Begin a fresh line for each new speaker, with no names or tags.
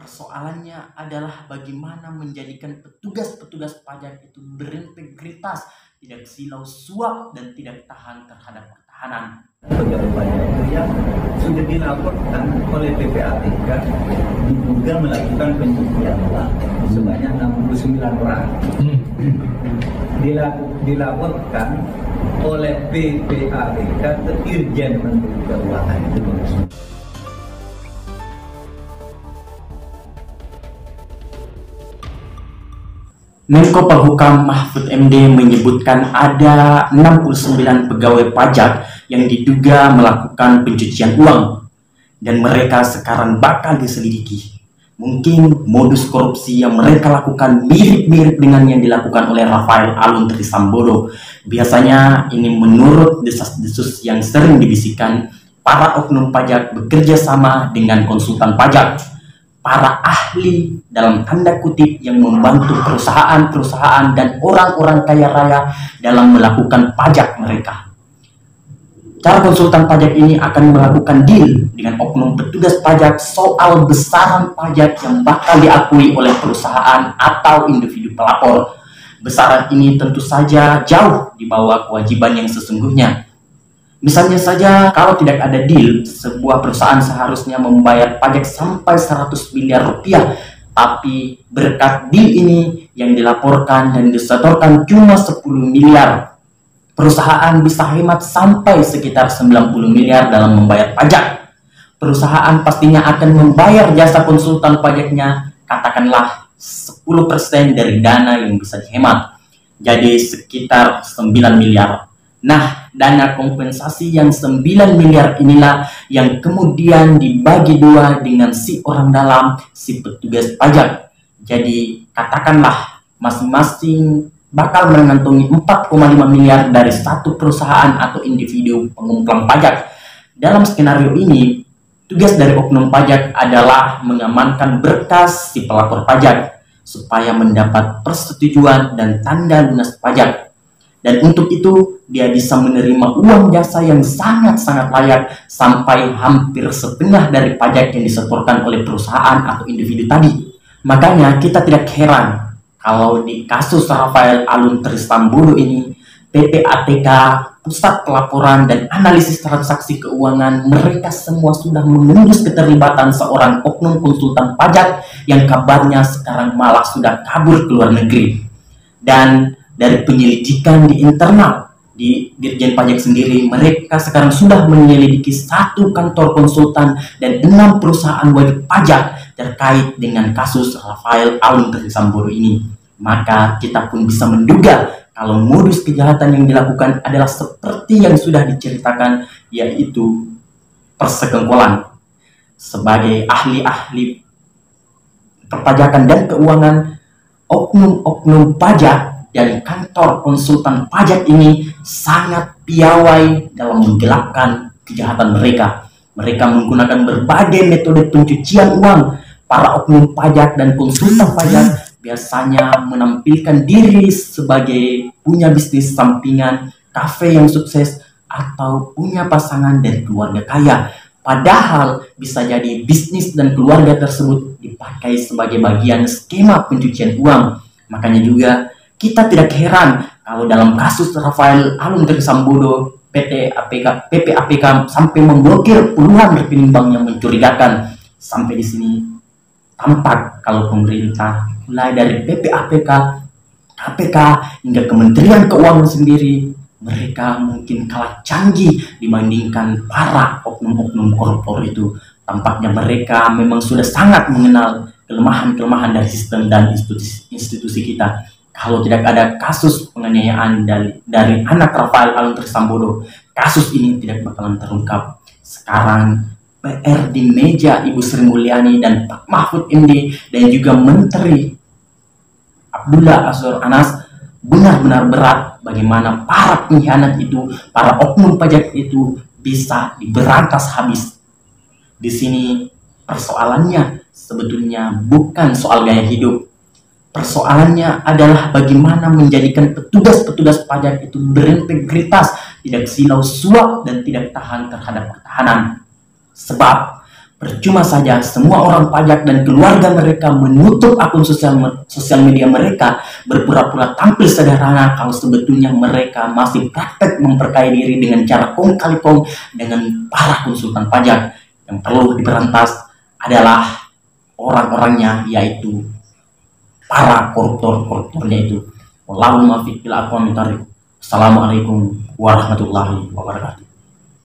Persoalannya adalah bagaimana menjadikan petugas-petugas pajak itu berintegritas, tidak silau suap dan tidak tahan terhadap ketahanan.
Pegawai pajak itu yang sudah dilaporkan oleh PPATK diduga melakukan pencucian uang sebanyak 69 orang. Dilaporkan oleh PPATK ke Dirjen Menteri Keuangan itu.
Menko Polhukam Mahfud MD menyebutkan ada 69 pegawai pajak yang diduga melakukan pencucian uang dan mereka sekarang bakal diselidiki. Mungkin modus korupsi yang mereka lakukan mirip-mirip dengan yang dilakukan oleh Rafael Alun Trisambodo. Biasanya ini menurut desas-desus yang sering dibisikkan, para oknum pajak bekerja sama dengan konsultan pajak, para ahli dalam tanda kutip yang membantu perusahaan-perusahaan dan orang-orang kaya raya dalam melakukan pajak mereka. Cara konsultan pajak ini akan melakukan deal dengan oknum petugas pajak soal besaran pajak yang bakal diakui oleh perusahaan atau individu pelapor. Besaran ini tentu saja jauh di bawah kewajiban yang sesungguhnya. Misalnya saja, kalau tidak ada deal, sebuah perusahaan seharusnya membayar pajak sampai 100 miliar rupiah, tapi berkat deal ini yang dilaporkan dan disetorkan cuma 10 miliar, perusahaan bisa hemat sampai sekitar 90 miliar dalam membayar pajak. Perusahaan pastinya akan membayar jasa konsultan pajaknya, katakanlah 10% dari dana yang bisa dihemat, jadi sekitar 9 miliar. Nah, dana kompensasi yang 9 miliar inilah yang kemudian dibagi dua dengan si orang dalam, si petugas pajak. Jadi, katakanlah masing-masing bakal mengantongi 4,5 miliar dari satu perusahaan atau individu pengumpul pajak. Dalam skenario ini, tugas dari oknum pajak adalah mengamankan berkas si pelapor pajak supaya mendapat persetujuan dan tanda lunas pajak. Dan untuk itu, dia bisa menerima uang jasa yang sangat-sangat layak sampai hampir setengah dari pajak yang disetorkan oleh perusahaan atau individu tadi. Makanya kita tidak heran kalau di kasus Rafael Alun Trisambodo ini, PPATK, Pusat Pelaporan dan Analisis Transaksi Keuangan, mereka semua sudah mengendus keterlibatan seorang oknum konsultan pajak yang kabarnya sekarang malah sudah kabur ke luar negeri. Dan dari penyelidikan di internal di Dirjen Pajak sendiri, mereka sekarang sudah menyelidiki 1 kantor konsultan dan 6 perusahaan wajib pajak terkait dengan kasus Rafael Alun Trisambodo ini. Maka kita pun bisa menduga kalau modus kejahatan yang dilakukan adalah seperti yang sudah diceritakan, yaitu persekongkolan. Sebagai ahli-ahli perpajakan dan keuangan, oknum-oknum pajak dari kantor konsultan pajak ini sangat piawai dalam menggelapkan kejahatan mereka. Mereka menggunakan berbagai metode pencucian uang. Para oknum pajak dan konsultan pajak biasanya menampilkan diri sebagai punya bisnis sampingan, kafe yang sukses, atau punya pasangan dari keluarga kaya. Padahal bisa jadi bisnis dan keluarga tersebut dipakai sebagai bagian skema pencucian uang. Makanya juga kita tidak heran kalau dalam kasus Rafael Alun Trisambodo, PPATK sampai memblokir puluhan rekening bank yang mencurigakan. Sampai di sini tampak kalau pemerintah, mulai dari PPATK, KPK hingga Kementerian Keuangan sendiri, mereka mungkin kalah canggih dibandingkan para oknum-oknum koruptor itu. Tampaknya mereka memang sudah sangat mengenal kelemahan-kelemahan dari sistem dan institusi kita. Kalau tidak ada kasus penganiayaan dari anak Rafael Alun Trisambodo, kasus ini tidak bakalan terungkap. Sekarang PR di meja Ibu Sri Mulyani dan Pak Mahfud MD dan juga Menteri Abdullah Azwar Anas benar-benar berat bagaimana para pengkhianat itu, para oknum pajak itu bisa diberantas habis. Di sini persoalannya sebetulnya bukan soal gaya hidup. Persoalannya adalah bagaimana menjadikan petugas-petugas pajak itu berintegritas, tidak silau suap dan tidak tahan terhadap ketahanan. Sebab Percuma saja semua orang pajak dan keluarga mereka menutup akun sosial media mereka, berpura-pura tampil sederhana kalau sebetulnya mereka masih praktek memperkaya diri dengan cara kong kali kong dengan para konsultan pajak. Yang perlu diberantas adalah orang-orangnya, yaitu para koruptornya itu. Wallahul muwaffiq ila aqwamit thoriq. Assalamualaikum warahmatullahi wabarakatuh.